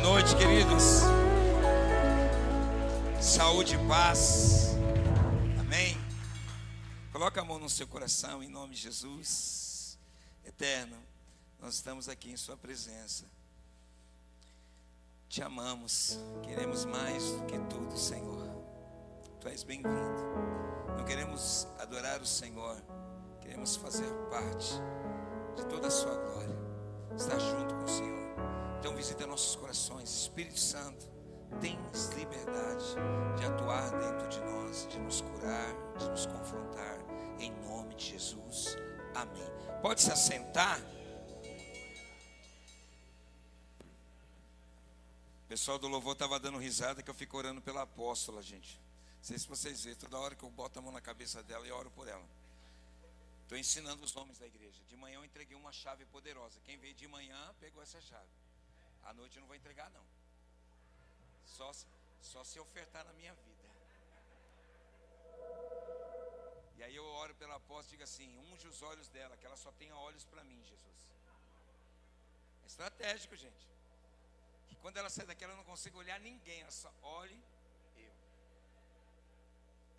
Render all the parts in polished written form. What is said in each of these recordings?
noite, queridos. Saúde e paz. Amém. Coloca a mão no seu coração em nome de Jesus. Eterno, nós estamos aqui em sua presença. Te amamos, queremos mais do que tudo, Senhor. Tu és bem-vindo. Não queremos adorar o Senhor, queremos fazer parte de toda a sua glória, estar junto com o Senhor. Então visita nossos corações, Espírito Santo, tens liberdade de atuar dentro de nós, de nos curar, de nos confrontar, em nome de Jesus, amém. Pode se assentar. O pessoal do louvor estava dando risada que eu fico orando pela apóstola, gente. Não sei se vocês veem, toda hora que eu boto a mão na cabeça dela e oro por ela. Estou ensinando os homens da igreja. De manhã eu entreguei uma chave poderosa. Quem veio de manhã pegou essa chave. À noite eu não vou entregar, não. Só se ofertar na minha vida. E aí eu oro pela apóstola e digo assim: unge os olhos dela, que ela só tenha olhos para mim, Jesus. É estratégico, gente. Que quando ela sai daqui ela não consiga olhar ninguém, ela só olhe eu.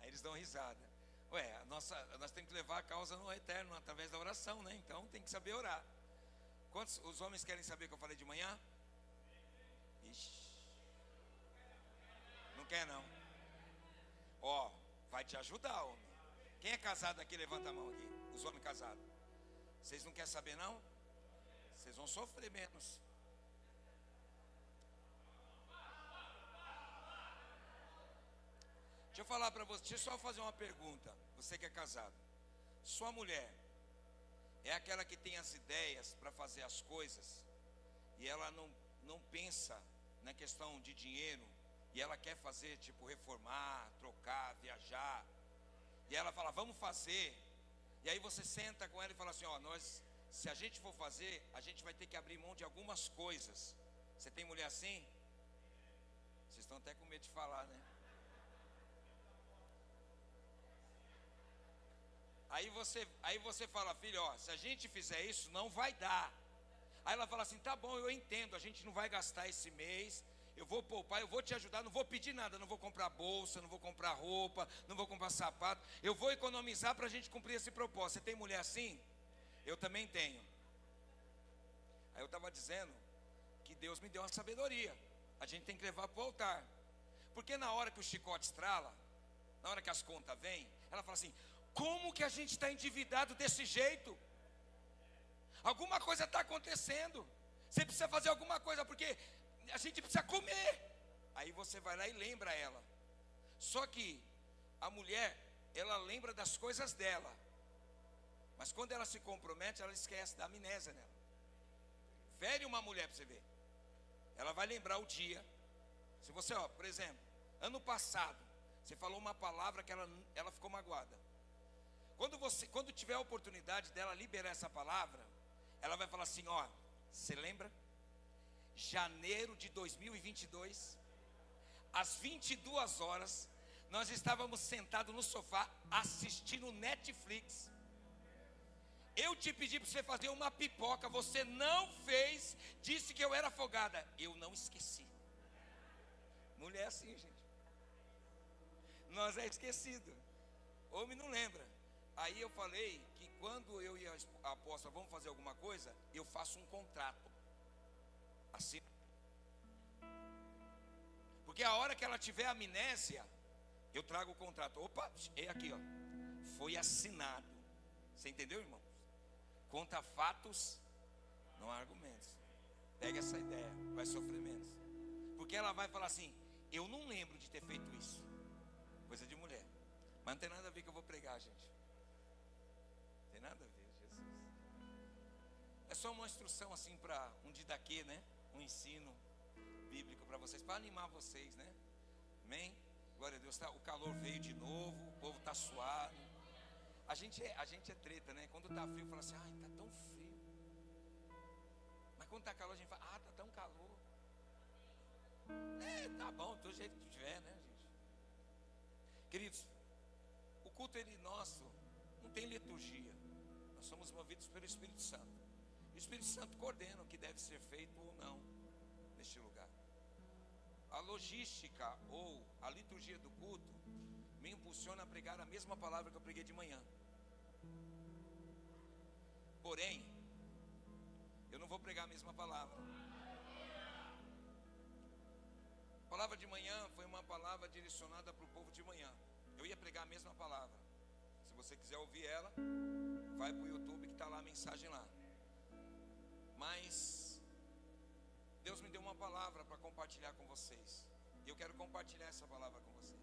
Aí eles dão risada. Ué, nós temos que levar a causa no eterno através da oração, né? Então tem que saber orar. Quantos os homens querem saber o que eu falei de manhã? Ixi. Não quer não. Ó, vai te ajudar, homem. Quem é casado aqui, levanta a mão aqui. Os homens casados. Vocês não querem saber não? Vocês vão sofrer menos. Deixa eu falar para você, deixa eu só fazer uma pergunta. Você que é casado, sua mulher é aquela que tem as ideias para fazer as coisas e ela não pensa na questão de dinheiro e ela quer fazer, tipo, reformar, trocar, viajar, e ela fala, vamos fazer, e aí você senta com ela e fala assim, ó, se a gente for fazer, a gente vai ter que abrir mão de algumas coisas. Você tem mulher assim? Vocês estão até com medo de falar, né? Aí você fala, filho, ó, se a gente fizer isso, não vai dar. Aí ela fala assim, tá bom, eu entendo, a gente não vai gastar esse mês, eu vou poupar, eu vou te ajudar, não vou pedir nada, não vou comprar bolsa, não vou comprar roupa, não vou comprar sapato, eu vou economizar para a gente cumprir esse propósito. Você tem mulher assim? Eu também tenho. Aí eu estava dizendo que Deus me deu uma sabedoria, a gente tem que levar para o altar, porque na hora que o chicote estrala, na hora que as contas vêm, ela fala assim, como que a gente está endividado desse jeito? Alguma coisa está acontecendo. Você precisa fazer alguma coisa, porque a gente precisa comer. Aí você vai lá e lembra ela. Só que a mulher, ela lembra das coisas dela, mas quando ela se compromete, ela esquece da amnésia nela. Fere uma mulher para você ver. Ela vai lembrar o dia. Se você, ó, por exemplo, ano passado, você falou uma palavra que ela ficou magoada. Quando tiver a oportunidade dela liberar essa palavra, ela vai falar assim, ó, você lembra? Janeiro de 2022, às 22 horas, nós estávamos sentados no sofá, assistindo Netflix. Eu te pedi para você fazer uma pipoca, você não fez, disse que eu era afogada. Eu não esqueci. Mulher é assim, gente. Nós é esquecido. Homem não lembra. Aí eu falei que quando eu e a apóstola vamos fazer alguma coisa, eu faço um contrato. Assim. Porque a hora que ela tiver amnésia, eu trago o contrato. Opa, é aqui, ó. Foi assinado. Você entendeu, irmão? Conta fatos, não argumentos. Pega essa ideia, vai sofrer menos. Porque ela vai falar assim, eu não lembro de ter feito isso. Coisa de mulher. Mas não tem nada a ver que eu vou pregar, gente. Tem nada a ver, Jesus. É só uma instrução assim para um didaquê, né? Um ensino bíblico para vocês, para animar vocês, né? Amém? Glória a Deus. O calor veio de novo, o povo está suado. A gente é treta, né? Quando está frio, fala assim, ai, está tão frio. Mas quando está calor, a gente fala, ah, está tão calor. É, tá bom, do jeito que tiver, né, gente? Queridos, o culto nosso não tem liturgia. Nós somos movidos pelo Espírito Santo. O Espírito Santo coordena o que deve ser feito ou não neste lugar. a logística ou a liturgia do culto me impulsiona a pregar a mesma palavra que eu preguei de manhã. Porém, eu não vou pregar a mesma palavra. A palavra de manhã foi uma palavra direcionada para o povo de manhã. Eu ia pregar a mesma palavra. Se você quiser ouvir ela, vai para o YouTube que está lá a mensagem lá. Mas Deus me deu uma palavra para compartilhar com vocês. E eu quero compartilhar essa palavra com você.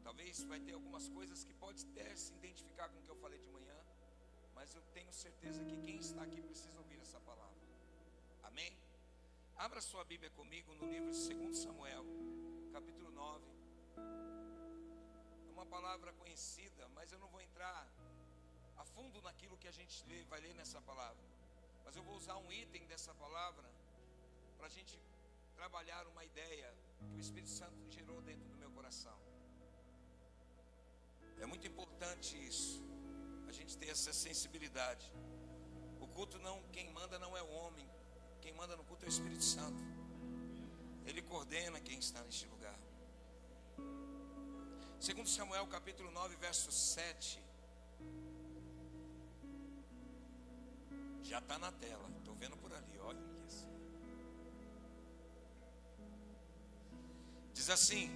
Talvez vai ter algumas coisas que pode até se identificar com o que eu falei de manhã, mas eu tenho certeza que quem está aqui precisa ouvir essa palavra. Amém? Abra sua Bíblia comigo no livro de 2 Samuel, capítulo 9. É uma palavra conhecida, mas eu não vou entrar a fundo naquilo que a gente vai ler nessa palavra. Mas eu vou usar um item dessa palavra para a gente trabalhar uma ideia que o Espírito Santo gerou dentro do meu coração. É muito importante isso, a gente ter essa sensibilidade. O culto quem manda não é o homem, quem manda no culto é o Espírito Santo. Ele coordena quem está neste lugar. 2 Samuel capítulo 9, verso 7. Já está na tela, estou vendo por ali, olha isso. Diz assim: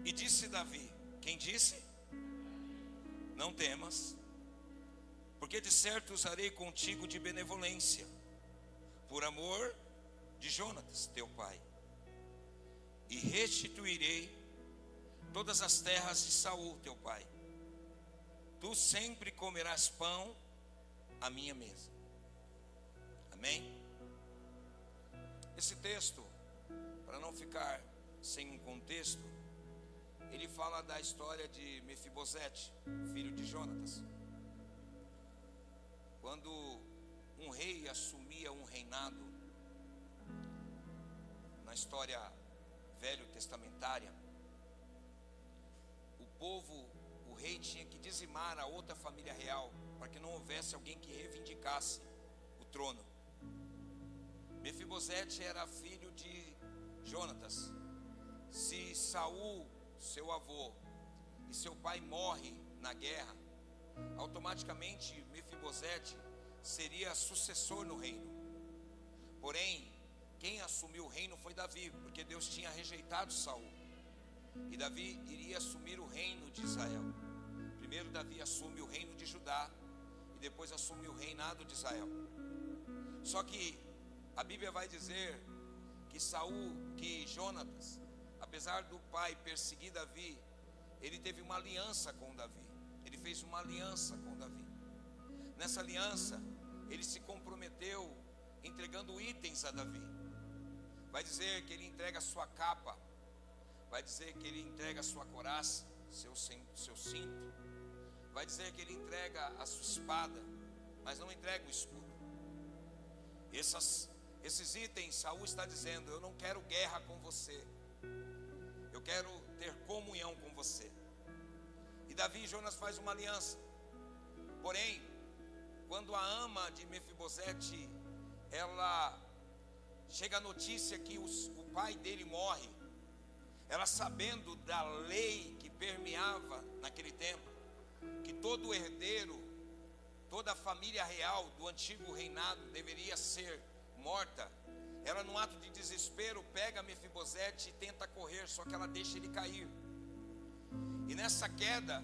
e disse Davi, quem disse? Não temas, porque de certo usarei contigo de benevolência, por amor de Jonatas, teu pai, e restituirei todas as terras de Saul, teu pai. Tu sempre comerás pão à minha mesa. Amém? Esse texto, para não ficar sem um contexto, ele fala da história de Mefibosete, filho de Jonatas. Quando um rei assumia um reinado, na história velho testamentária, o rei tinha que dizimar a outra família real, para que não houvesse alguém que reivindicasse o trono. Mefibosete era filho de Jonatas. Se Saul, seu avô, e seu pai morre na guerra, automaticamente Mefibosete seria sucessor no reino. Porém, quem assumiu o reino foi Davi, porque Deus tinha rejeitado Saul, e Davi iria assumir o reino de Israel. Primeiro Davi assume o reino de Judá, e depois assume o reinado de Israel. Só que a Bíblia vai dizer que Jonatas, apesar do pai perseguir Davi, ele teve uma aliança com Davi. Ele fez uma aliança com Davi. Nessa aliança, ele se comprometeu entregando itens a Davi. Vai dizer que ele entrega a sua capa, vai dizer que ele entrega a sua couraça, seu cinto, vai dizer que ele entrega a sua espada, mas não entrega o escudo. Esses itens, Saul está dizendo: eu não quero guerra com você, eu quero ter comunhão com você. E Davi e Jonas fazem uma aliança. Porém, quando a ama de Mefibosete, ela chega a notícia que o pai dele morre, ela, sabendo da lei que permeava naquele tempo, que todo herdeiro, toda a família real do antigo reinado deveria ser morta, ela, num ato de desespero, pega Mefibosete e tenta correr, só que ela deixa ele cair. E nessa queda,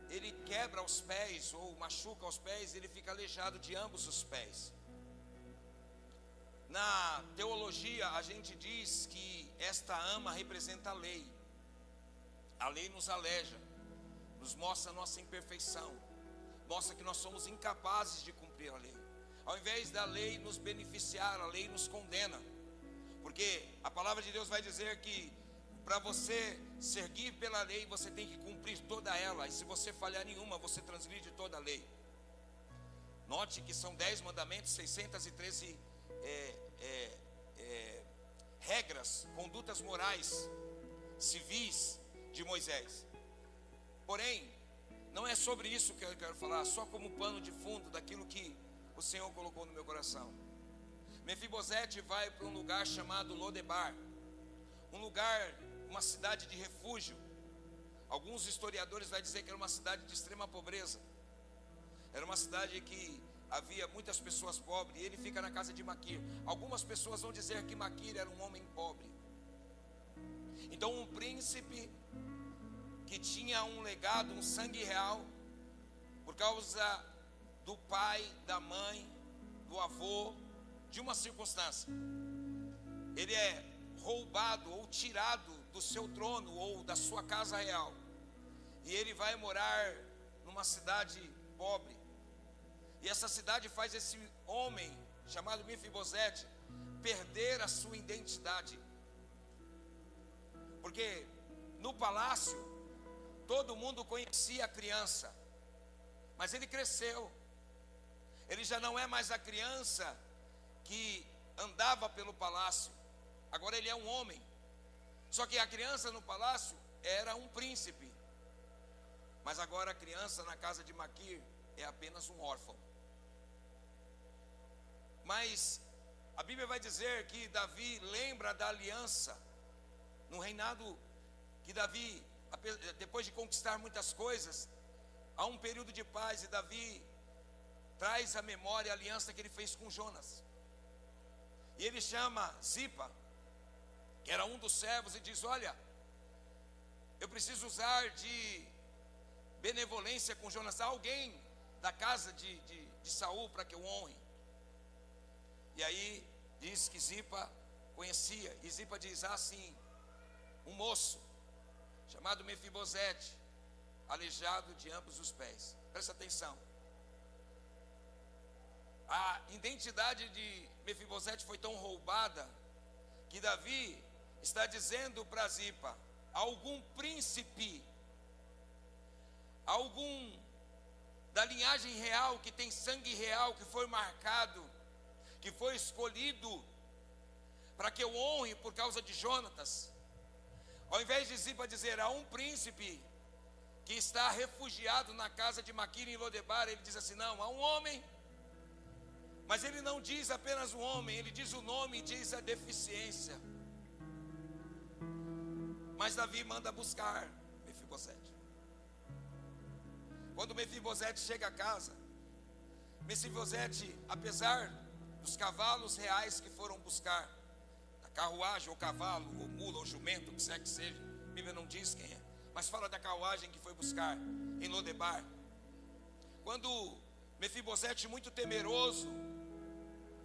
ele quebra os pés, ou machuca os pés, ele fica aleijado de ambos os pés. Na teologia, a gente diz que esta ama representa a lei. A lei nos aleija, nos mostra a nossa imperfeição, mostra que nós somos incapazes de cumprir a lei. Ao invés da lei nos beneficiar, a lei nos condena. Porque a palavra de Deus vai dizer que para você seguir pela lei, você tem que cumprir toda ela. E se você falhar nenhuma, você transgride toda a lei. Note que são 10 mandamentos, 613 regras, condutas morais, civis de Moisés. Porém, não é sobre isso que eu quero falar, só como pano de fundo daquilo que o Senhor colocou no meu coração. Mefibosete vai para um lugar chamado Lodebar, um lugar, uma cidade de refúgio. Alguns historiadores vão dizer que era uma cidade de extrema pobreza. Era uma cidade que havia muitas pessoas pobres, e ele fica na casa de Maquir. Algumas pessoas vão dizer que Maquir era um homem pobre. Então um príncipe que tinha um legado, um sangue real, por causa do pai, da mãe, do avô, de uma circunstância, ele é roubado ou tirado do seu trono ou da sua casa real, e ele vai morar numa cidade pobre. E essa cidade faz esse homem chamado Mefibosete perder a sua identidade, porque no palácio todo mundo conhecia a criança, mas ele cresceu. Ele já não é mais a criança que andava pelo palácio. Agora ele é um homem. Só que a criança no palácio era um príncipe. Mas agora a criança na casa de Maquir é apenas um órfão. Mas a Bíblia vai dizer que Davi lembra da aliança no reinado que Davi, depois de conquistar muitas coisas, há um período de paz, e Davi traz à memória a aliança que ele fez com Jonas. E ele chama Zipa, que era um dos servos, e diz: olha, eu preciso usar de benevolência com Jonas, alguém da casa de Saul, para que eu honre. E aí diz que Zipa conhecia, e Zipa diz: sim, um moço chamado Mefibosete, aleijado de ambos os pés. Presta atenção. A identidade de Mefibosete foi tão roubada que Davi está dizendo para Zipa: algum príncipe, algum da linhagem real, que tem sangue real, que foi marcado, que foi escolhido para que eu honre por causa de Jonatas. Ao invés de Zipa dizer: há um príncipe que está refugiado na casa de Maquir em Lodebar, ele diz assim: não, há um homem. Mas ele não diz apenas o homem, ele diz o nome e diz a deficiência. Mas Davi manda buscar Mefibosete. Quando Mefibosete chega a casa, Mefibosete, apesar dos cavalos reais que foram buscar, a carruagem, ou cavalo, ou mula, ou jumento, o que quer que seja, a Bíblia não diz quem é, mas fala da carruagem que foi buscar em Lodebar. Quando Mefibosete, muito temeroso,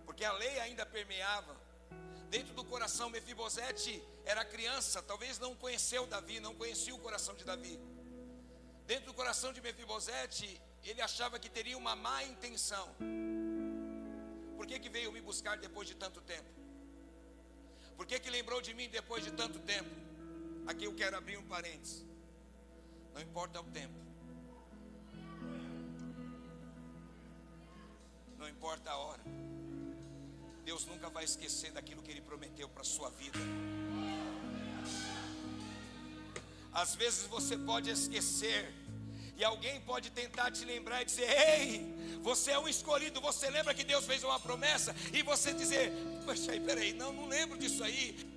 porque a lei ainda permeava dentro do coração, Mefibosete era criança, talvez não conheceu Davi, não conhecia o coração de Davi. Dentro do coração de Mefibosete, ele achava que teria uma má intenção. Por que veio me buscar depois de tanto tempo? Por que lembrou de mim depois de tanto tempo? Aqui eu quero abrir um parênteses. Não importa o tempo, não importa a hora, Deus nunca vai esquecer daquilo que Ele prometeu para a sua vida. Às vezes você pode esquecer, e alguém pode tentar te lembrar e dizer: ei, você é um escolhido. Você lembra que Deus fez uma promessa? E você dizer: poxa, aí, peraí, não lembro disso aí.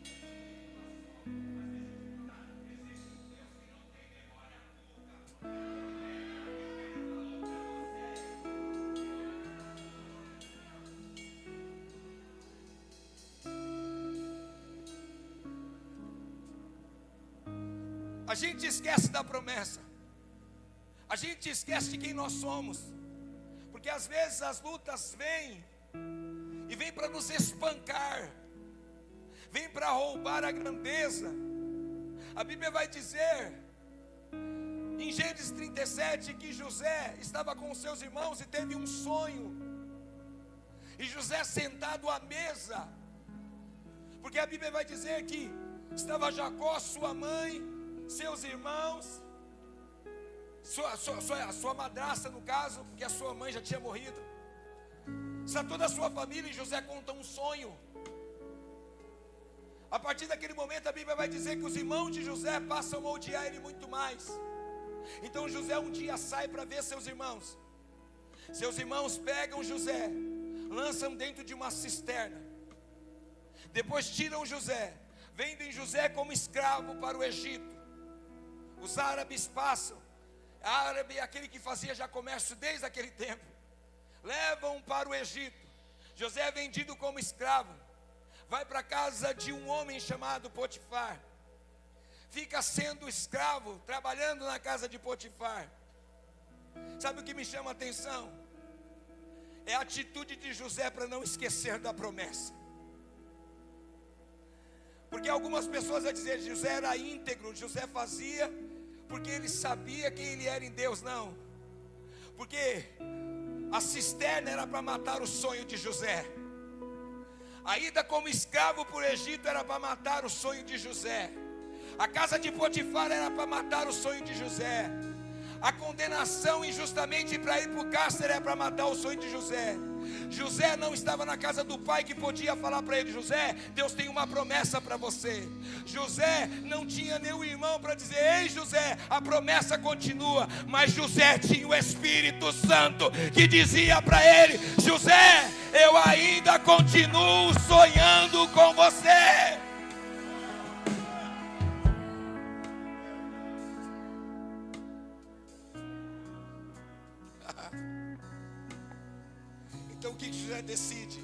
A gente esquece da promessa, a gente esquece de quem nós somos, porque às vezes as lutas vêm, e vêm para nos espancar, vêm para roubar a grandeza. A Bíblia vai dizer, em Gênesis 37, que José estava com os seus irmãos e teve um sonho, e José sentado à mesa, porque a Bíblia vai dizer que estava Jacó, sua mãe, seus irmãos, sua madrasta no caso, porque a sua mãe já tinha morrido, está toda a sua família, e José conta um sonho. A partir daquele momento a Bíblia vai dizer que os irmãos de José passam a odiar ele muito mais. Então José um dia sai para ver seus irmãos. Seus irmãos pegam José, lançam dentro de uma cisterna, Depois tiram José, vendem José como escravo para o Egito. Os árabes passam. Árabe é aquele que fazia já comércio desde aquele tempo. Levam para o Egito. José é vendido como escravo. Vai para a casa de um homem chamado Potifar. Fica sendo escravo, trabalhando na casa de Potifar. Sabe o que me chama a atenção? É a atitude de José para não esquecer da promessa. Porque algumas pessoas vão dizer, José era íntegro, José fazia porque ele sabia quem ele era em Deus. Não, porque a cisterna era para matar o sonho de José. A ida como escravo para o Egito era para matar o sonho de José. A casa de Potifar era para matar o sonho de José. A condenação injustamente para ir para o cárcere era para matar o sonho de José. José não estava na casa do pai que podia falar para ele, José, Deus tem uma promessa para você. José não tinha nenhum irmão para dizer, ei José, a promessa continua. Mas José tinha o Espírito Santo que dizia para ele, José, eu ainda continuo sonhando com você. Então o que José decide?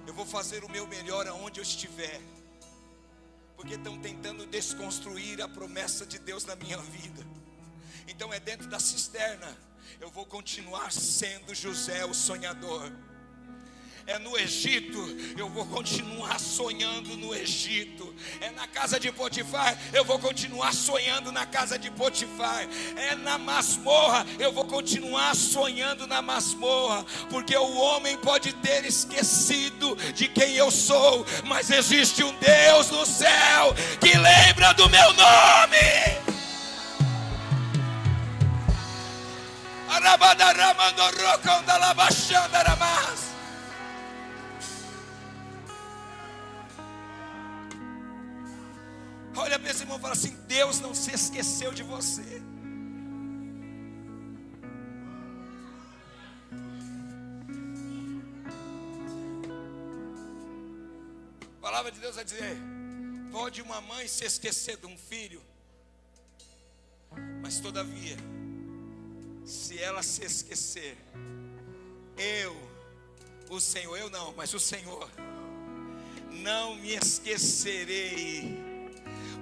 Eu vou fazer o meu melhor aonde eu estiver, porque estão tentando desconstruir a promessa de Deus na minha vida. Então é dentro da cisterna, eu vou continuar sendo José o sonhador. É no Egito, eu vou continuar sonhando no Egito. É na casa de Potifar, eu vou continuar sonhando na casa de Potifar. É na masmorra, eu vou continuar sonhando na masmorra. Porque o homem pode ter esquecido de quem eu sou, mas existe um Deus no céu que lembra do meu nome. Olha para esse irmão e fala assim, Deus não se esqueceu de você. A palavra de Deus vai dizer, pode uma mãe se esquecer de um filho, mas todavia, se ela se esquecer, o Senhor, eu não, mas o Senhor, não me esquecerei.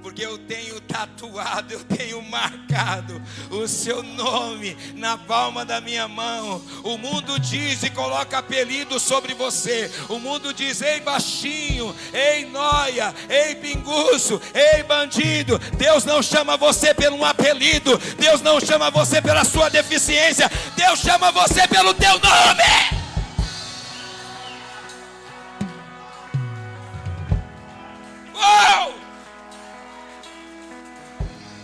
Porque eu tenho tatuado, eu tenho marcado o seu nome na palma da minha mão. O mundo diz e coloca apelido sobre você. O mundo diz, ei baixinho, ei nóia, ei pinguço, ei bandido. Deus não chama você pelo um apelido. Deus não chama você pela sua deficiência. Deus chama você pelo teu nome. Uau!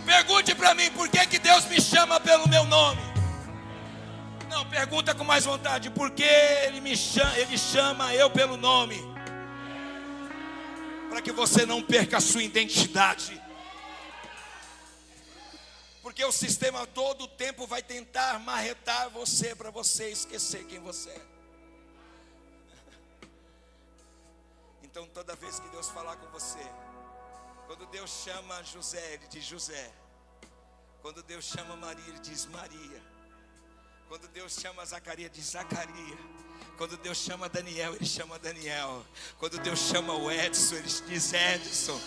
Pergunte para mim, por que Deus me chama pelo meu nome? Não, pergunta com mais vontade, por que Ele chama eu pelo nome? Para que você não perca a sua identidade. Porque o sistema todo o tempo vai tentar marretar você, para você esquecer quem você é. Então toda vez que Deus falar com você, quando Deus chama José, Ele diz José. Quando Deus chama Maria, Ele diz Maria. Quando Deus chama Zacarias, diz Zacarias. Quando Deus chama Daniel, Ele chama Daniel. Quando Deus chama o Edson, Ele diz Edson.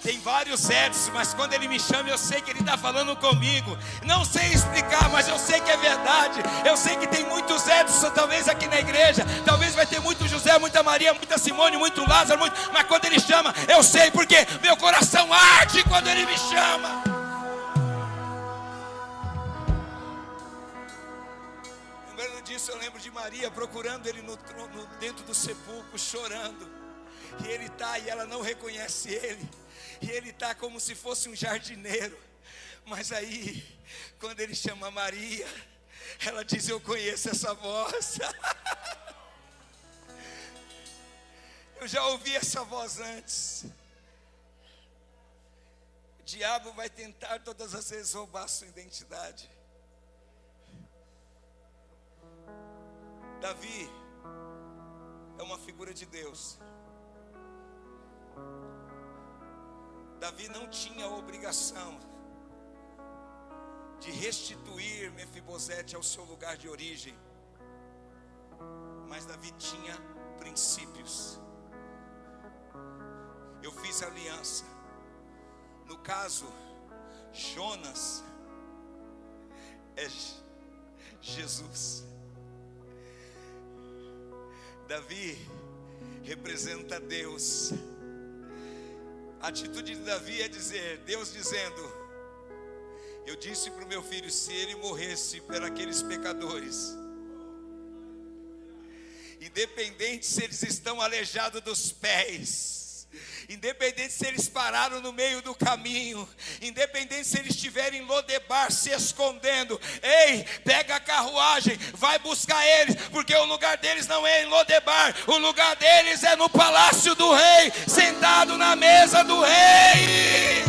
Tem vários Edson, mas quando Ele me chama, eu sei que Ele está falando comigo. Não sei explicar, mas eu sei que é verdade. Eu sei que tem muitos Edson, talvez aqui na igreja. Talvez vai ter muito José, muita Maria, muita Simone, muito Lázaro, mas quando Ele chama, eu sei, porque meu coração arde quando Ele me chama. Eu lembro de Maria procurando Ele dentro do sepulcro, chorando. E Ele está, e ela não reconhece Ele. E Ele está como se fosse um jardineiro. Mas aí, quando Ele chama Maria, ela diz, eu conheço essa voz. Eu já ouvi essa voz antes. O diabo vai tentar todas as vezes roubar a sua identidade. Davi é uma uma figura de Deus. Davi não tinha a obrigação de restituir Mefibosete ao seu lugar de origem, mas Davi tinha princípios. Eu fiz aliança. No caso, Jonas é Jesus. Davi representa Deus. A atitude de Davi é dizer, Deus dizendo: eu disse para o meu filho, se ele morresse por aqueles pecadores, independente se eles estão aleijados dos pés, independente se eles pararam no meio do caminho, independente se eles estiverem em Lodebar se escondendo, ei, pega a carruagem, vai buscar eles, porque o lugar deles não é em Lodebar, o lugar deles é no palácio do rei, sentado na mesa do rei.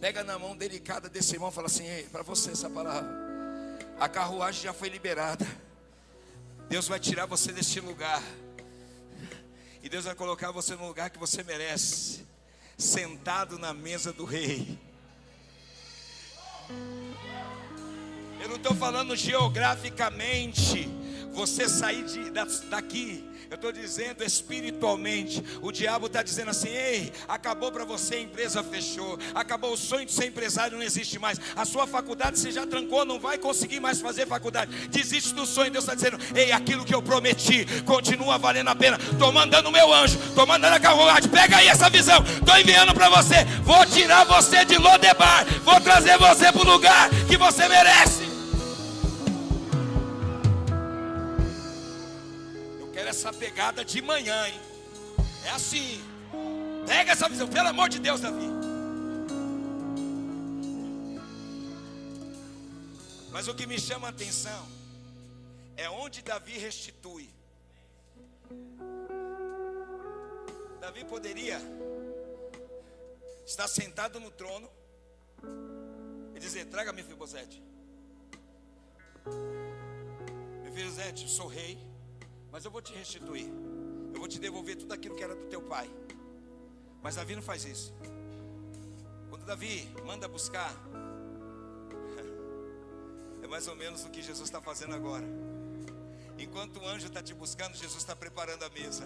Pega na mão delicada desse irmão e fala assim: ei, para você essa palavra. A carruagem já foi liberada. Deus vai tirar você deste lugar. E Deus vai colocar você no lugar que você merece. Sentado na mesa do rei. Eu não estou falando geograficamente você sair daqui. Eu estou dizendo espiritualmente. O diabo está dizendo assim: ei, acabou para você, a empresa fechou, acabou o sonho de ser empresário, não existe mais. A sua faculdade você já trancou, não vai conseguir mais fazer faculdade. Desiste do sonho. Deus está dizendo: ei, aquilo que eu prometi continua valendo a pena. Estou mandando o meu anjo, estou mandando a carruagem. Pega aí essa visão, estou enviando para você. Vou tirar você de Lodebar, vou trazer você para o lugar que você merece. Essa pegada de manhã, hein? É assim. Pega essa visão, pelo amor de Deus, Davi. Mas o que me chama a atenção é onde Davi restitui. Davi poderia estar sentado no trono e dizer: traga Mefibosete. Mefibosete, eu sou rei, mas eu vou te restituir. Eu vou te devolver tudo aquilo que era do teu pai. Mas Davi não faz isso. Quando Davi manda buscar, é mais ou menos o que Jesus está fazendo agora. Enquanto o anjo está te buscando, Jesus está preparando a mesa.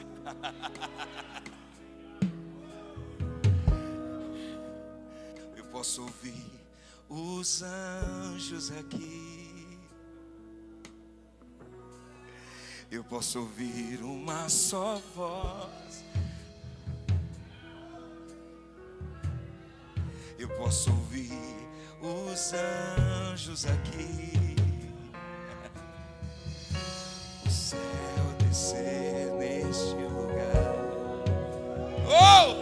Eu posso ouvir os anjos aqui. Eu posso ouvir uma só voz. Eu posso ouvir os anjos aqui. O céu descer neste lugar. Oh!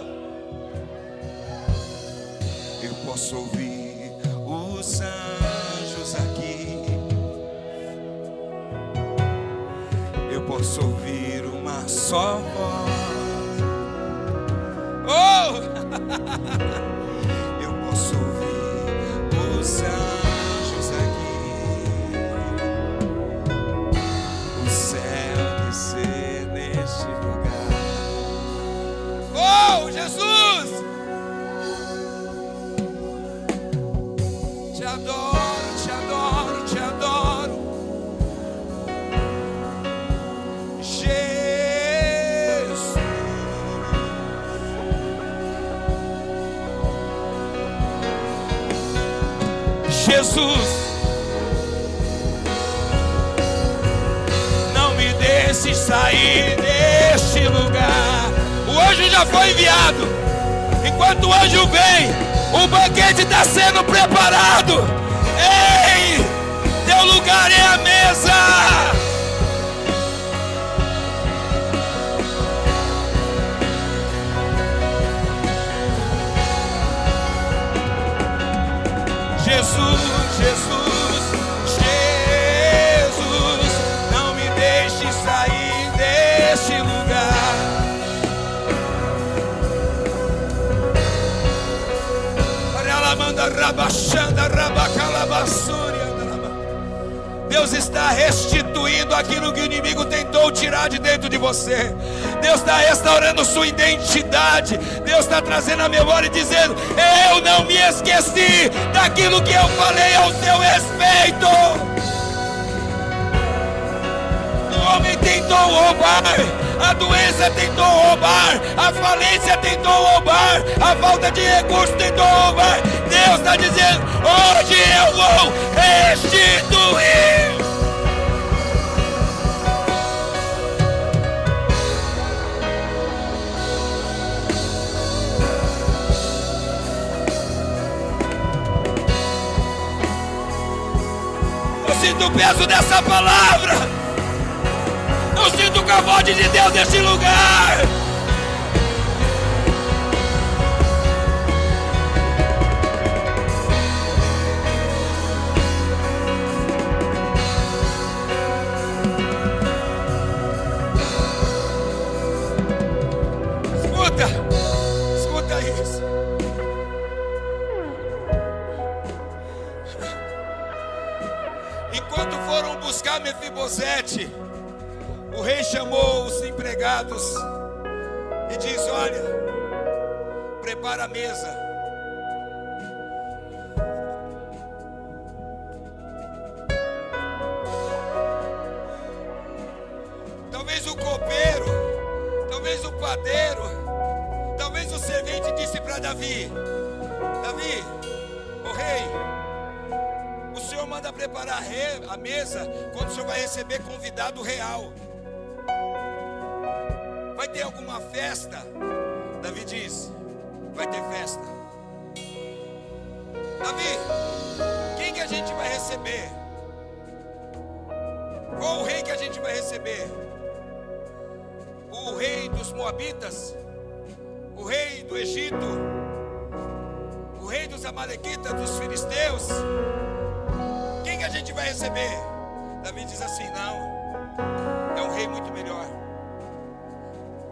Eu posso ouvir os anjos aqui. Eu posso ouvir uma só voz. Oh! Eu posso ouvir os anjos aqui. O céu descer neste lugar. Oh, Jesus! Te adoro, te adoro, te adoro. Jesus, não me deixe sair deste lugar. O anjo já foi enviado. Enquanto o anjo vem, o banquete está sendo preparado. Ei, teu lugar é a mesa. Jesus, Jesus, Jesus, não me deixe sair deste lugar. Deus está restituindo aquilo que o inimigo tentou tirar de dentro de você. Deus está restaurando sua identidade. Deus está trazendo a memória e dizendo: eu não me esqueci daquilo que eu falei ao seu respeito. O homem tentou roubar, a doença tentou roubar, a falência tentou roubar, a falta de recursos tentou roubar. Deus está dizendo: hoje eu vou restituir. Eu sinto o peso dessa palavra. Eu sinto o cavode de Deus nesse lugar. Escuta isso. Enquanto foram buscar Mefibosete, o rei chamou os empregados e diz: olha, prepara a mesa. Talvez o copeiro, talvez o padeiro, talvez o servente disse para Davi: Davi, o rei, o senhor manda preparar a mesa quando o senhor vai receber convidado real. Vai ter alguma festa? Davi diz: vai ter festa. Davi, quem que a gente vai receber? Qual o rei que a gente vai receber? O rei dos Moabitas? O rei do Egito? O rei dos Amalequitas, dos Filisteus? Quem que a gente vai receber? Davi diz assim: não, é um rei muito melhor.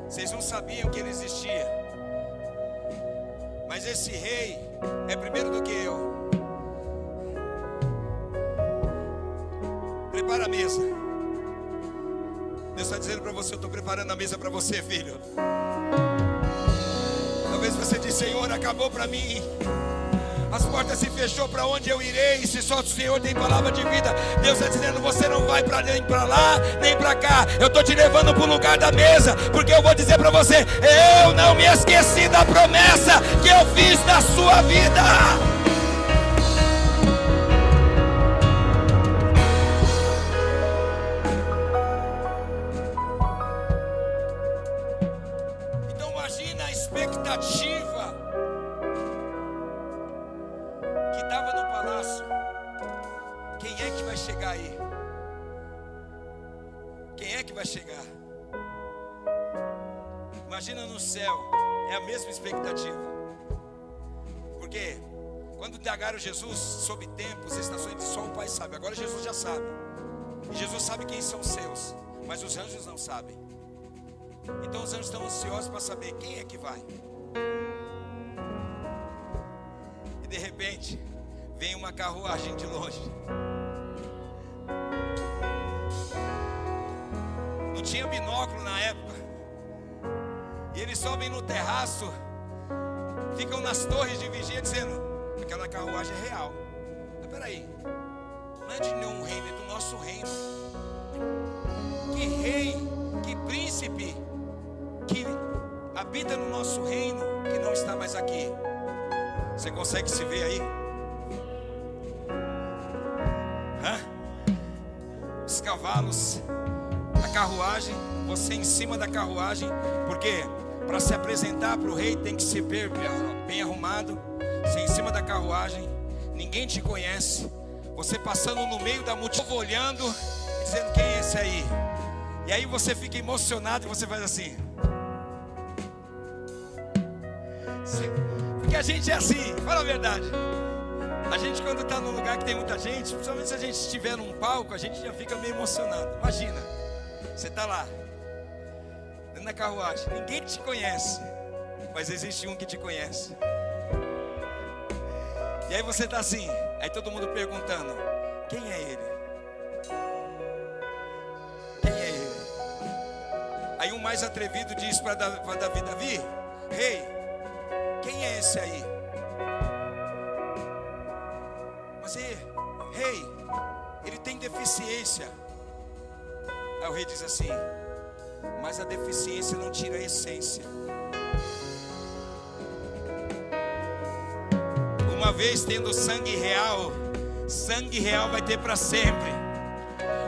Vocês não sabiam que ele existia, mas esse rei é primeiro do que eu. Prepara a mesa. Deus está dizendo para você: eu estou preparando a mesa para você, filho. Talvez você diz: Senhor, acabou para mim. As portas se fechou, para onde eu irei? Se só o Senhor tem palavra de vida. Deus está dizendo: você não vai nem para lá, nem para cá. Eu estou te levando para o lugar da mesa, porque eu vou dizer para você: eu não me esqueci da promessa que eu fiz na sua vida. Então imagina a expectativa que estava no palácio. Quem é que vai chegar aí? Quem é que vai chegar? Imagina no céu, é a mesma expectativa. Porque quando indagaram Jesus sobre tempos, estações, só o Pai sabe. Agora Jesus já sabe. E Jesus sabe quem são seus, mas os anjos não sabem. Então os anjos estão ansiosos para saber quem é que vai. E de repente vem uma carruagem de longe. Não tinha binóculo na época. E eles sobem no terraço, ficam nas torres de vigia dizendo: aquela carruagem é real. Mas peraí, não é de nenhum reino, é do nosso reino. Que rei, que príncipe que habita no nosso reino, que não está mais aqui. Você consegue se ver aí? Os cavalos, a carruagem, você em cima da carruagem, porque para se apresentar para o rei tem que ser bem arrumado. Você em cima da carruagem, ninguém te conhece, você passando no meio da multidão, olhando e dizendo: quem é esse aí? E aí você fica emocionado e você faz assim. Porque a gente é assim, fala a verdade. A gente, quando está num lugar que tem muita gente, principalmente se a gente estiver num palco, a gente já fica meio emocionado. Imagina, você está lá, dentro da carruagem, ninguém te conhece, mas existe um que te conhece. E aí você está assim, aí todo mundo perguntando: quem é ele? Quem é ele? Aí um mais atrevido diz para Davi: Davi, rei, quem é esse aí? Mas rei, ele tem deficiência. Aí o rei diz assim: mas a deficiência não tira a essência. Uma vez tendo sangue real vai ter para sempre.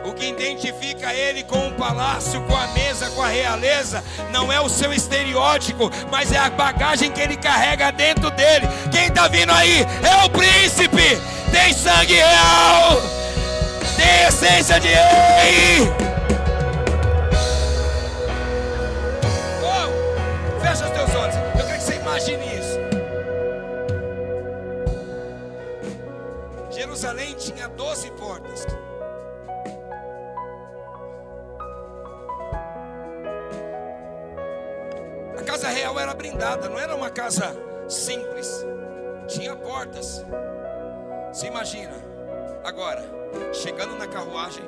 O que identifica ele com o palácio, com a mesa, com a realeza, não é o seu estereótipo, mas é a bagagem que ele carrega dentro dele. Quem está vindo aí é o príncipe. Tem sangue real, tem essência de rei. Oh, fecha os teus olhos, eu quero que você imagine isso. Jerusalém tinha 12 portas. A casa real era blindada, não era uma casa simples, tinha portas. Você imagina, agora, chegando na carruagem,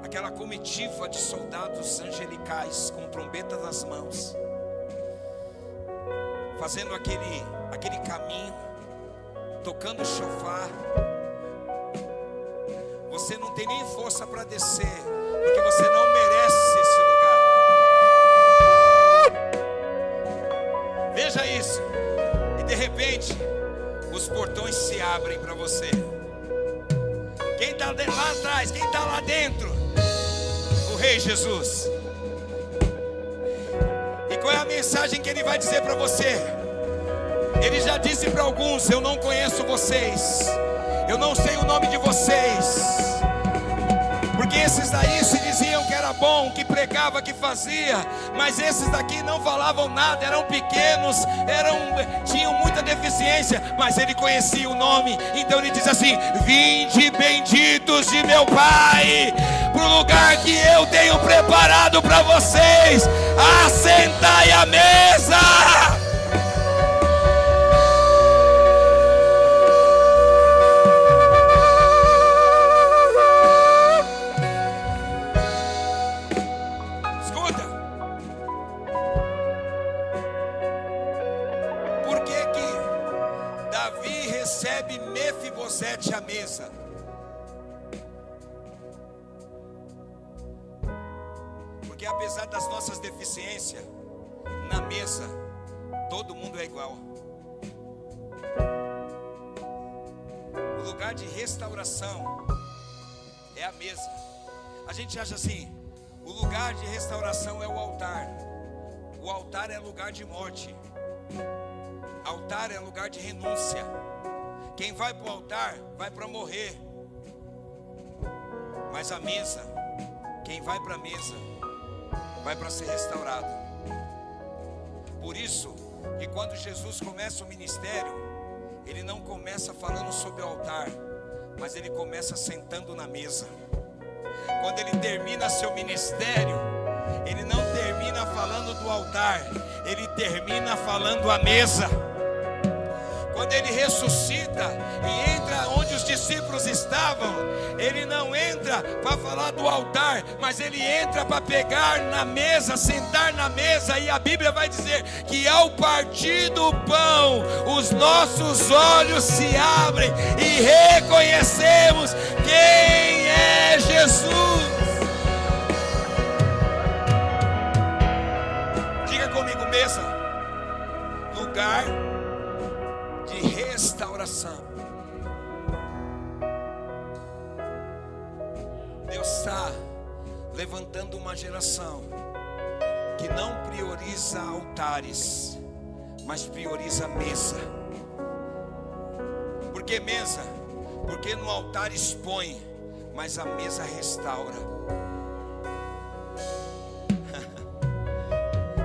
aquela comitiva de soldados angelicais com trombetas nas mãos, fazendo aquele caminho, tocando chofar. Você não tem nem força para descer, porque você não merece esse lugar. Veja isso. E de repente, os portões se abrem para você. Quem está lá atrás? Quem está lá dentro? O Rei Jesus. E qual é a mensagem que ele vai dizer para você? Ele já disse para alguns: eu não conheço vocês, eu não sei o nome de vocês. Porque esses daí se diziam que era bom, que pregava, que fazia, mas esses daqui não falavam nada, eram pequenos, tinham muita deficiência, mas ele conhecia o nome. Então ele diz assim: vinde benditos de meu Pai, para o lugar que eu tenho preparado para vocês, assentai à mesa. Mefibosete à mesa. Porque apesar das nossas deficiências, na mesa todo mundo é igual. O lugar de restauração é a mesa. A gente acha assim: o lugar de restauração é o altar. O altar é lugar de morte. Altar é lugar de renúncia. Quem vai para o altar vai para morrer. Mas a mesa, quem vai para a mesa vai para ser restaurado. Por isso que quando Jesus começa o ministério, ele não começa falando sobre o altar, mas ele começa sentando na mesa. Quando ele termina seu ministério, ele não termina falando do altar, ele termina falando a mesa. Quando ele ressuscita e entra onde os discípulos estavam, ele não entra para falar do altar, mas ele entra para pegar na mesa, sentar na mesa. E a Bíblia vai dizer que ao partir do pão, os nossos olhos se abrem e reconhecemos quem é Jesus. Diga comigo: mesa, lugar de restauração. Deus está levantando uma geração que não prioriza altares, mas prioriza mesa. Por que mesa? Porque no altar expõe, mas a mesa restaura.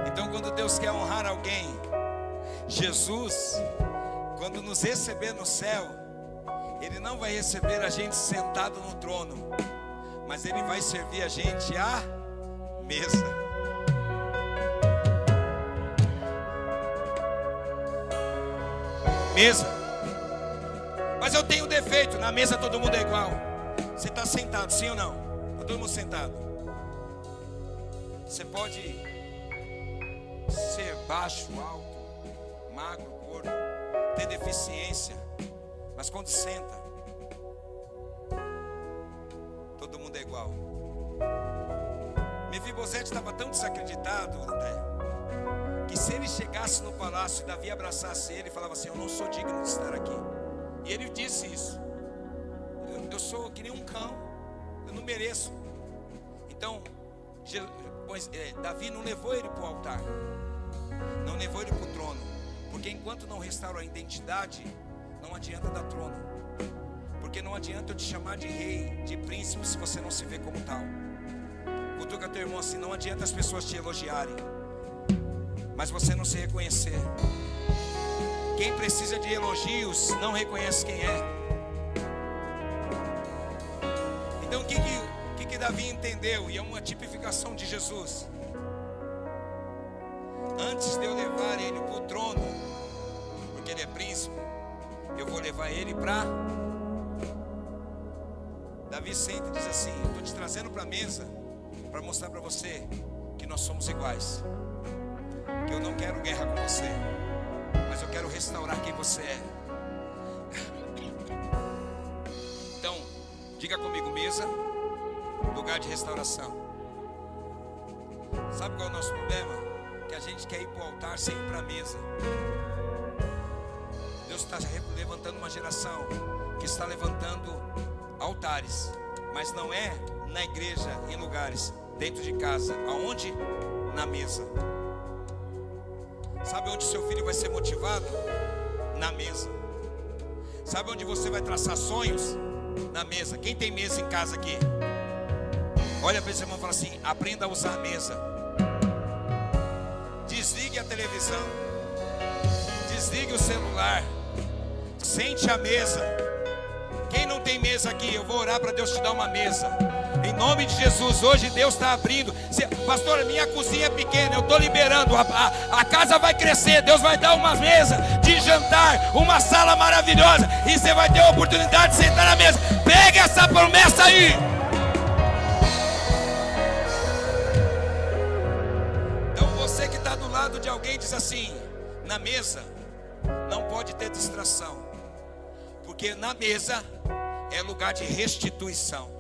Então quando Deus quer honrar alguém, Jesus, quando nos receber no céu, Ele não vai receber a gente sentado no trono, mas Ele vai servir a gente à mesa. Mesa. Mas eu tenho defeito, na mesa todo mundo é igual. Você está sentado, sim ou não? Está todo mundo sentado. Você pode ser baixo, alto, magro, gordo, ter deficiência, mas quando senta, todo mundo é igual. Mefibosete estava tão desacreditado, André, que se ele chegasse no palácio e Davi abraçasse ele, falava assim: eu não sou digno de estar aqui. E ele disse isso: eu sou que nem um cão, eu não mereço. Então Davi não levou ele para o altar, não levou ele para o trono, porque enquanto não restaura a identidade, não adianta dar trono. Porque não adianta eu te chamar de rei, de príncipe, se você não se vê como tal. Cutuca teu irmão assim: não adianta as pessoas te elogiarem, mas você não se reconhecer. Quem precisa de elogios não reconhece quem é. Então o que Davi entendeu? E é uma tipificação de Jesus. Antes de eu levar ele para o trono, porque ele é príncipe, eu vou levar ele para... Davi senta e diz assim: eu estou te trazendo para a mesa para mostrar para você que nós somos iguais, que eu não quero guerra com você, mas eu quero restaurar quem você é. Então, diga comigo: mesa, lugar de restauração. Sabe qual é o nosso problema? Que a gente quer ir para o altar sem ir para a mesa. Deus está levantando uma geração que está levantando altares, mas não é na igreja, em lugares, dentro de casa. Aonde? Na mesa. Sabe onde seu filho vai ser motivado? Na mesa. Sabe onde você vai traçar sonhos? Na mesa. Quem tem mesa em casa aqui? Olha para esse irmão e fala assim: aprenda a usar a mesa. Desligue a televisão, desligue o celular, sente a mesa. Quem não tem mesa aqui, eu vou orar para Deus te dar uma mesa. Em nome de Jesus, hoje Deus está abrindo. Pastor, minha cozinha é pequena, eu estou liberando. A casa vai crescer, Deus vai dar uma mesa de jantar, uma sala maravilhosa, e você vai ter a oportunidade de sentar na mesa. Pega essa promessa aí. Então você que está do lado de alguém diz assim: na mesa não pode ter distração, porque na mesa é lugar de restituição.